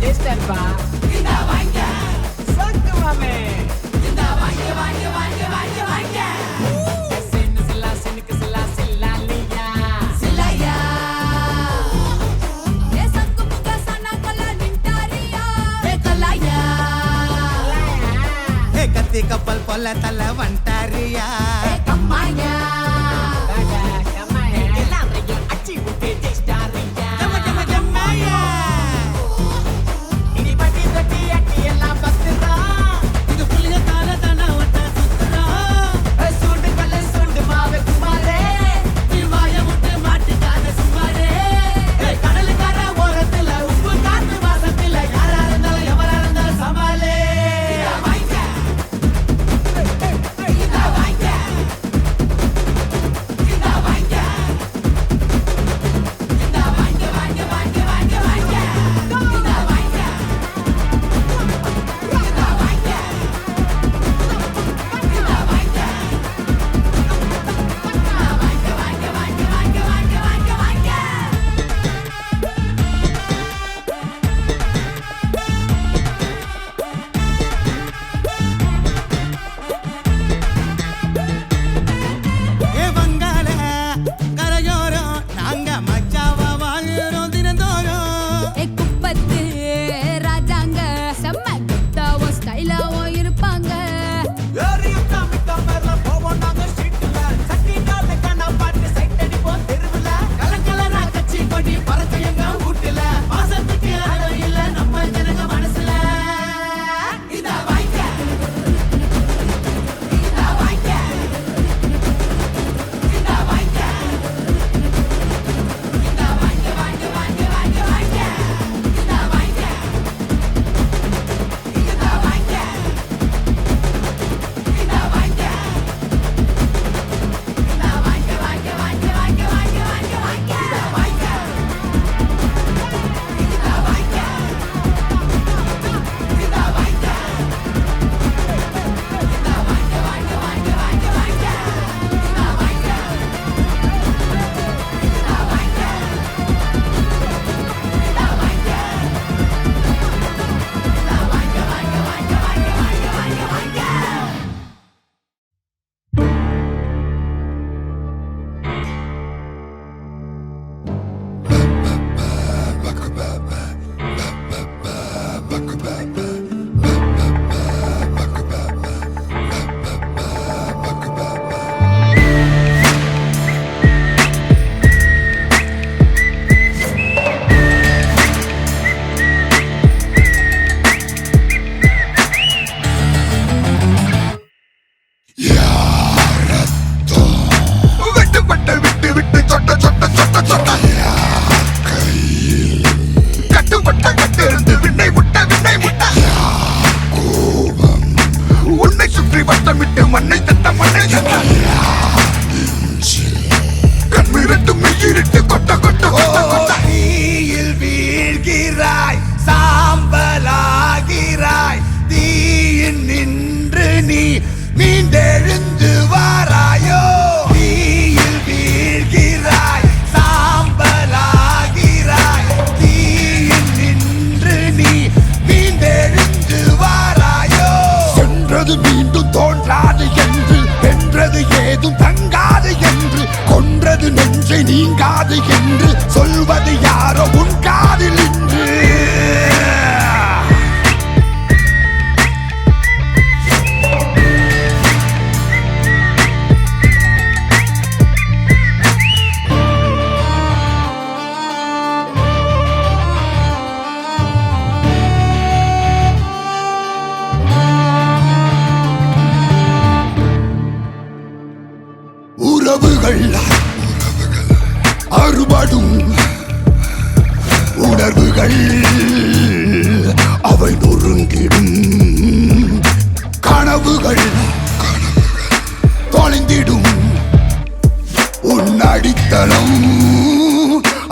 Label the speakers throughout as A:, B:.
A: டேஸ்டர்பா இந்த வாங்க சக்கு மாமே இந்த வாங்க வாங்க வாங்க வாங்க வாங்க சென்னு சில்லா செனுக்கு சில்லா சில்லாலியா சில்லாயா
B: ஏ சக்கு முக சனா கலா நிண்டாரியா
A: ஏ கலாயா
C: ஏ கத்தி கப்பல் போல தல வண்டாரியா
A: ஏ கம்மாயா ராஜா கம்மாயா எல்லாரையும் அச்சி விட்டு டேஸ்டாரியா
C: ஜம்ம ஜம்ம ஜம்மாயா
A: இனி பட்டி தொட்டி அட்டி எல்லாம் பத்துதா
C: இது புள்ளிய தால தான வட்ட சுத்துறா
A: சுண்டு கல்ல சுண்டு மாவே குமாரே
C: நீ வாய விட்டு மாட்டிக்காத சுமாரே
A: கடலுக்கார ஓரத்துல உப்பு காத்து வாசத்துல யாரா இருந்தாலும் எவரா இருந்தாலும் சமாளே வாங்க இந்த வாங்க இந்த வாங்க இந்த வாங்க வாங்க வாங்க வாங்க வாங்க இந்த வாங்க இந்த வாங்க இந்த வாங்க
C: ஏ வங்காள கரையோரம் நாங்க மச்சாவா வாழ்றோம் தினந்தோறும்
B: ஏ குப்பத்து ராஜாங்க செம்ம குத்தாவோ ஸ்டைலாவோ இருப்பாங்க
A: ஏரியும் தாமி தாமர்ல போவோம் நாங்க ஸ்ட்ரீட்ல சட்டி நாள கண்ணா பாட்டு சைட் அடிப்போம் தெருவுல கலக்கலரா கச்சி கொடி பறக்க எங்க வீட்டுல பாசத்துக்கு அளவு இல்ல நம்ம ஜனங்க மனசுல இந்த வாங்க இந்த வாங்க இந்த வாங்க இந்த வாங்க வாங்க வாங்க வாங்க வாங்க இந்த வாங்க இந்த வாங்க இந்த வாங்க இந்த வாங்க வாங்க வாங்க வாங்க வாங்க வாங்க வாங்க இந்த வாங்க இந்த வாங்க இந்த வாங்க இந்த வாங்க வாங்க வாங்க வாங்க வாங்க இந்த வாங்க இந்த வாங்க இந்த வாங்க இந்த வாங்க வாங்க வாங்க வாங்க வாங்க வாங்க
D: வெட்டுப்பட்ட விட்டு விட்டு சொட்ட சொட்ட சொட்ட சொட்ட கட்டுப்பட்ட கட்டிருந்து விண்ணை முட்ட விண்ணை முட்ட கோபம் உன்னை சுற்றி வட்டமிட்டு மண்ணை தட்ட மண்ணை தட்ட கண்மிரட்டு மெய்யிருட்டு கொட்ட கொட்ட கொட்ட கொட்ட
C: தீயில் வீழ்கிறாய் சாம்பலாகிறாய் தீயின் நின்று நீ மீண்டெழுந்து வாராயோ தீயில் வீழ்கிறாய் சாம்பலாகிறாய் தீயின் நின்று நீ மீண்டெழுந்து வாராயோ
D: சென்றது மீண்டும் தோன்றாது என்று வென்றது ஏதும் தங்காது என்று கொன்றது நெஞ்சை நீங்காது என்று சொல்வது யாரோ உன் காதில் இன்று உறவுகள் அறுபடும் உணர்வுகள் அவை நொறுங்கிடும் கனவுகள் தொலைந்திடும் உன் அடித்தளம்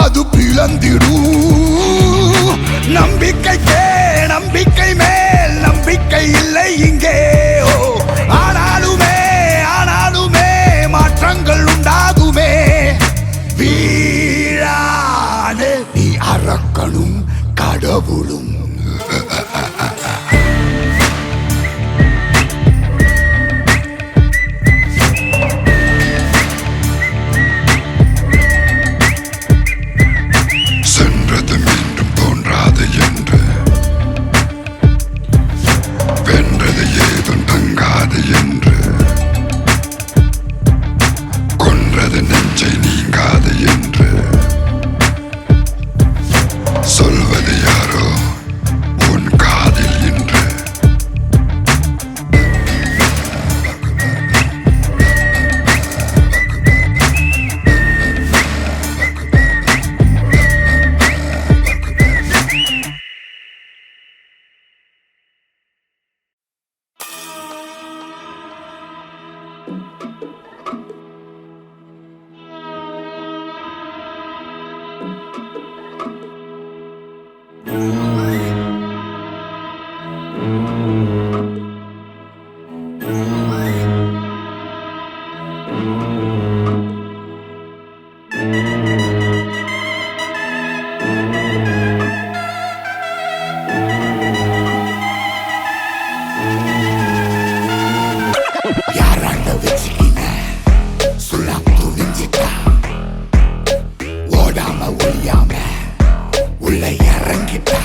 D: அது பிளந்திடும் நம்பிக்கைக்கே நம்பிக்கை மேல் நம்பிக்கை இல்லை இங்கே ஓ ஆனாலுமே ஆனாலுமே மாற்றங்கள் உண்டாகுமே வீழாதே நீ அரக்கனும் கடவுளும் யாராண்ட வச்சுக்கின சொல்லாம் துணிஞ்சிட்டா ஓடாம ஒழியாம உள்ள இறங்கிட்டா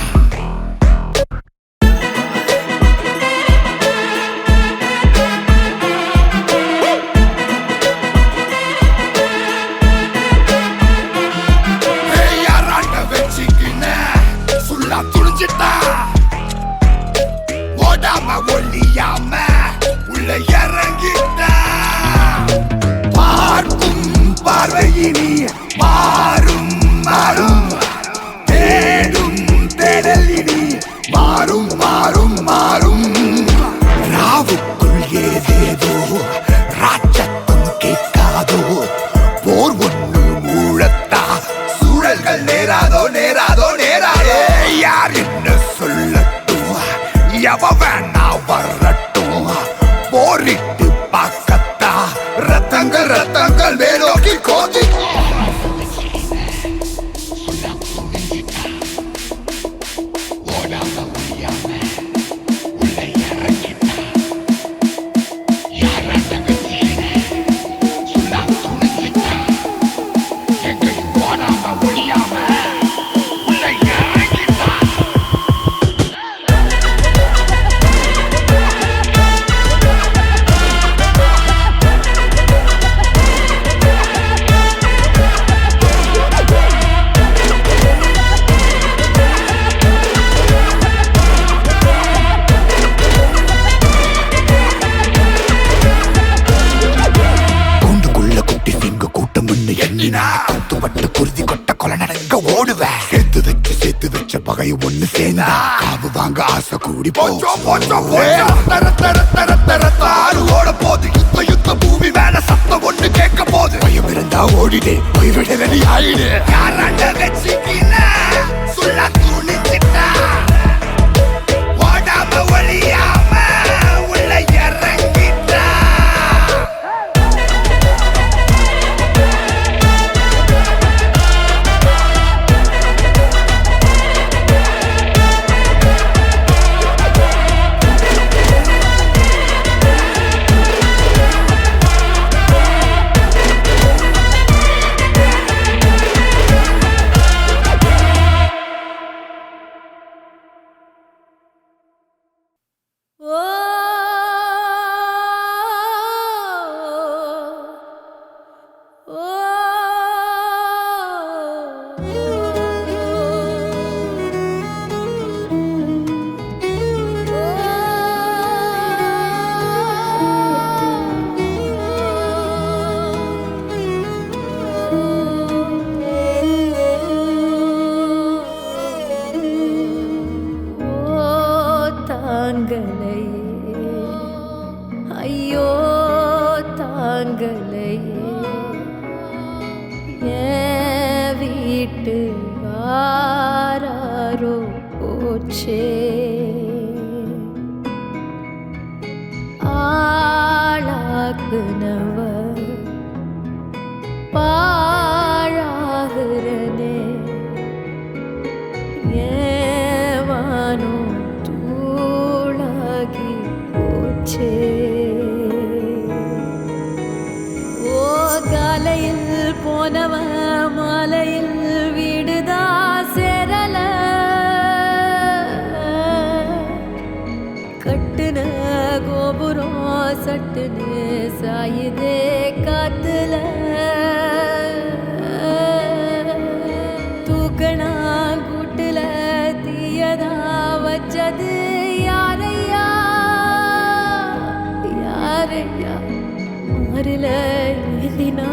D: யாராண்ட வச்சுக்கின சொல்லாம் துணிஞ்சிட்டா ஓடாம ஒழியாம உள்ள இறங்கிட்டா பார்க்கும் பார்வையினி மாறும் மாறும் தேடும் தேடலினி மாறும் மாறும் மாறும் ராவுக்குள் ஏதேதோ ராட்சத்தம் கேட்காதோ போர் ஒன்று மூழத்தா சூழல்கள் நேராதோ நேராதோ நேராதோ யார் என்ன சொல்லட்டும் எவ வேணா வரட்டும் போரிட்டு பார்க்கத்தா ரத்தங்கள் ரத்தங்கள் மேலோக்கி கோதி ஓடாம முடியாம உள்ள இறங்கிட்டா யாராண்ட வச்சிக்கின சொல்லாம் துணிஞ்சிட்டா எங்கேயும் ஓடாம ஒழியாம உள்ள இறங்கிட்டா கூண்டுக்குள்ள குட்டி சிங்க கூட்டம் எண்ணினா கூத்துப்பட்டு குருதி கொட்ட கொலை நடங்க ஓடுவேன் சேர்த்து வச்ச பகை ஒண்ணு சேர்ந்தா காவு வாங்க ஆசை கூடி போச்சு ஓட போது யுத்த பூமி மேல சத்தம் ஒண்ணு கேட்க போது பயம் இருந்தா ஓடிடு போய்விட ரெடி ஆயிடு யாராண்ட வச்சுக்கின சொல்ல துணிச்சிட்டா ஓடாம ஒழியாம உள்ள இறங்கிட்டா
B: ஓ ஓ தாங்கலையே ஐயோ தாங்கலையே என் வீட்டு ஆராரோ போச்சே ஆளாக்குனவ பாழாகிறனே ஏவானோ தூளாகி போச்சே ஓ காலையில் போனவ மாலையில் வீடுதா சேரல கட்டுன கோபுரம் சட்டுன்னு சாயுதே காத்துல தூக்கணா கூட்டுல தீயதா வச்சது யாரையா யாரையா மாறில ஏந்தினா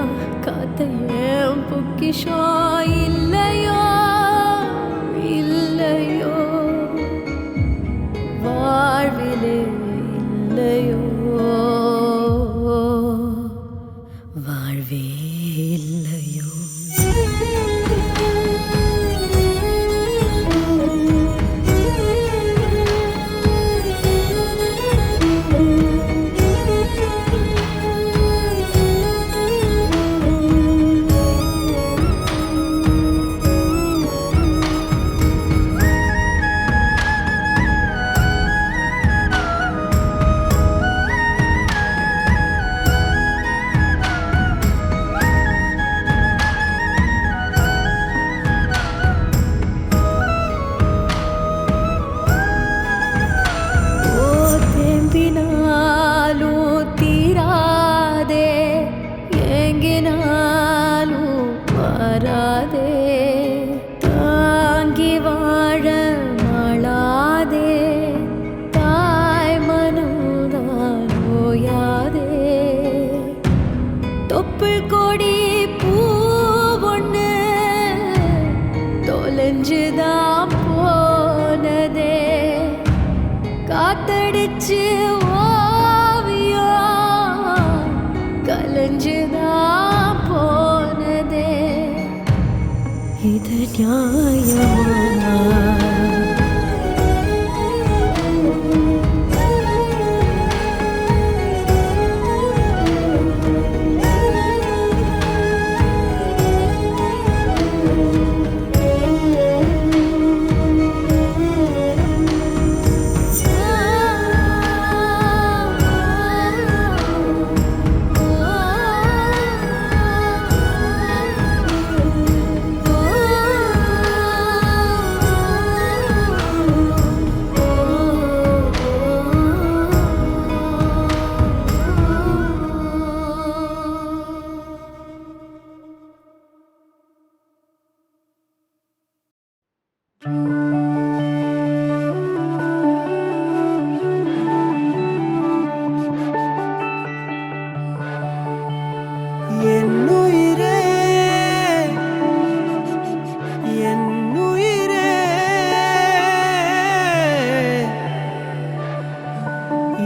B: காத்தையும் பொக்கிஷம் இல்லையோ இல்லையோ வாழ்விலே இல்லையோ வாழ்வே இல்லையோ தொலைஞ்சுதான் போனதே காத்தடிச்சு ஓவியம் கலைஞ்சுதான் போனதே இது நியாயமா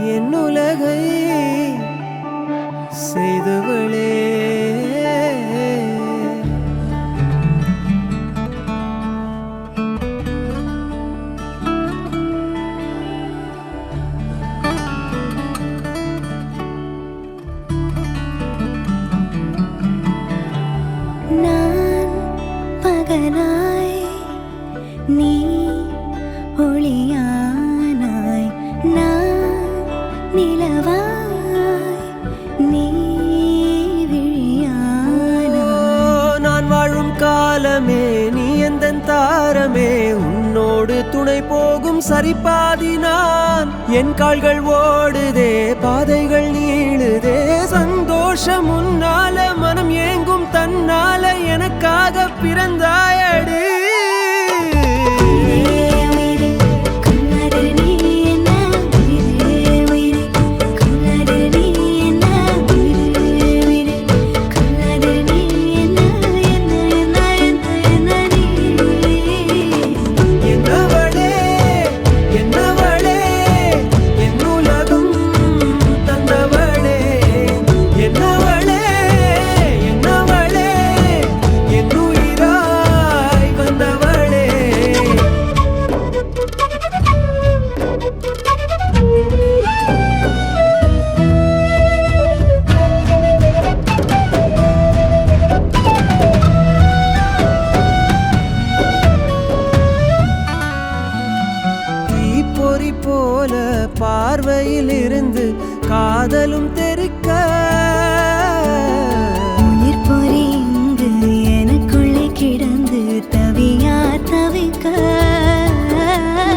E: என்னுலகை செய்தவளே
B: நான் பகலாய் நீ ஒளியானாய் நான் நிலவாய் நீ விழியானாய்
E: நான் வாழும் காலமே நீ எந்தன் தாரமே உன்னோடு துணை போகும் சரிபாதி நான் என் கால்கள் ஓடுதே பாதைகள் நீளுதே சந்தோஷம் உன்னால மனம் ஏங்கும் தன்னால எனக்காக பிறந்தாயடி போல பார்வையில் இருந்து காதலும் தெரிக்க
B: உயிர் பொறி இங்கு எனக்குள்ளே கிடந்து தவியா தவிக்க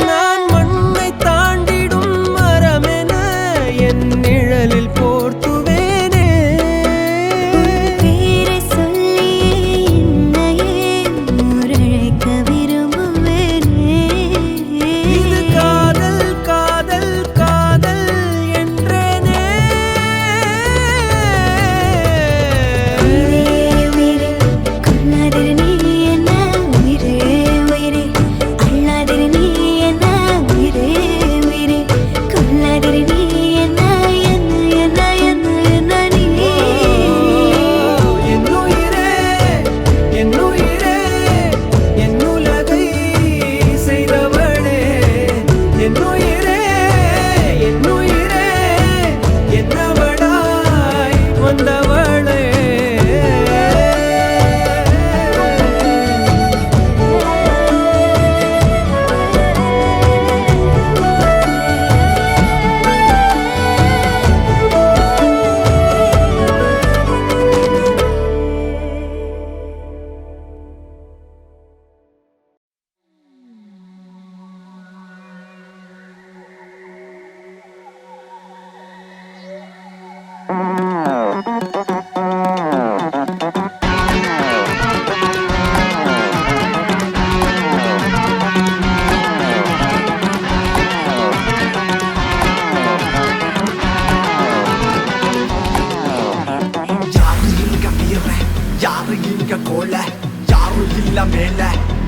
E: நான் மண்ணை தாண்டிடும் மரமென என் நிழலில் போர்த்துவேனே
B: பேரை சொல்லி என்னையே முரழைக்க விரும்புவேனே
E: இது காதல் காதல் காதல் என்றேனே
B: உயிரே கொல்லாதிரு நீ என்ன உயிரே உயிரே அள்ளாதிரு நீ என்ன உயிரே உயிரே கொல்லாதிரு நீ என்ன என்ன என்ன என்ன என்ன நீ
E: என்னுயிரே என்னுயிரே என்னுலகை செய்தவளே என்னுயிரே என்னுயிரே என்னவளாய் வந்தவளே
D: யாரு இங்க வீர யாரு இங்க கோல யாரும் இல்ல மேல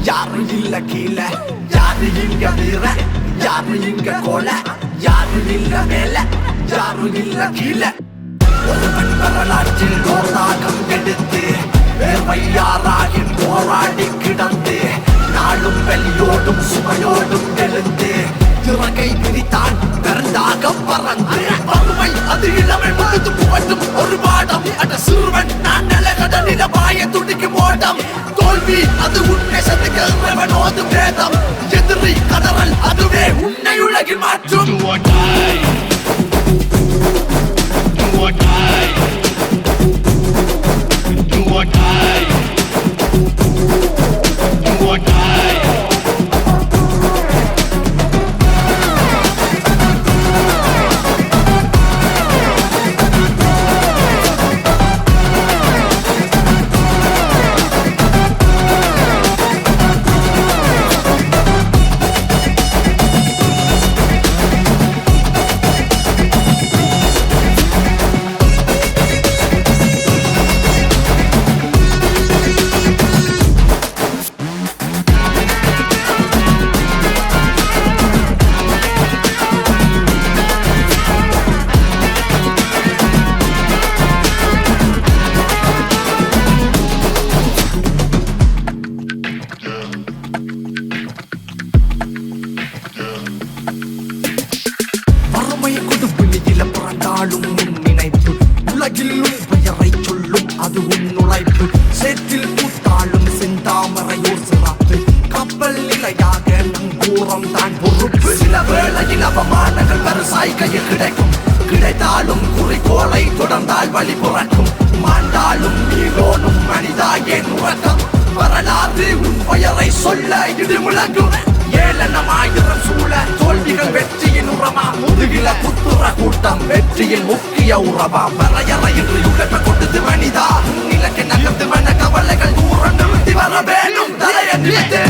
D: யாரும் இல்ல கீழே யாரு இங்க வீர யாரு இங்க கோல யாரும் இல்ல மேல யாரும் இல்ல கீழே ஒருவன் வரலாற்றில் கோதாகம் எடுத்து வேர்வையாராகி போராடி கிடந்து நாளும் வெளியோடும் சுமையோடும் எழுந்து திறகை விரித்தான் பெருந்தாக பறந்து வறுமை அது இளமை முழுது புகட்டும் ஒரு பாடம் அந்த சிறுவன் நான் நிலகடலில வாய துடிக்கும் ஓட்டம் தோல்வி அது உன்னை சந்திக்க வேதம் எதிரி கதறல் அதுவே உன்னை உலகில் மாற்றும் உலகிலும் பெயரை சொல்லும் அது உன் உழைப்பு சேற்றில் பூத்தாளும் செந்தாமரையோர் சிறப்பு கப்பல் நிலையாக நங்கூரம் தான் பொறுப்பு சில வேளையில் அவமானங்கள் பெருசாய் கையில் கிடைக்கும் கிடைத்தாலும் குறிக்கோளை தொடர்ந்தால் வழி புறக்கும் மாண்டாலும் நீரோனும் மனிதாயே உறக்கம் வரலாறு உன் பெயரை சொல்ல இது முழங்கும் ஏளனமாயிரம் சூழ தோல்விகள் வெற்றியின் உரமா முதுகில புத்துற கூட்டம் வெற்றியின் முக்கிய உறவா வரையறையின்றி உழைப்ப கொண்டது மனிதா இலக்கை நகர்த்து மன கவலைகள் தூரம் நிறுத்தி வர வேணும் தலைய நிறுத்து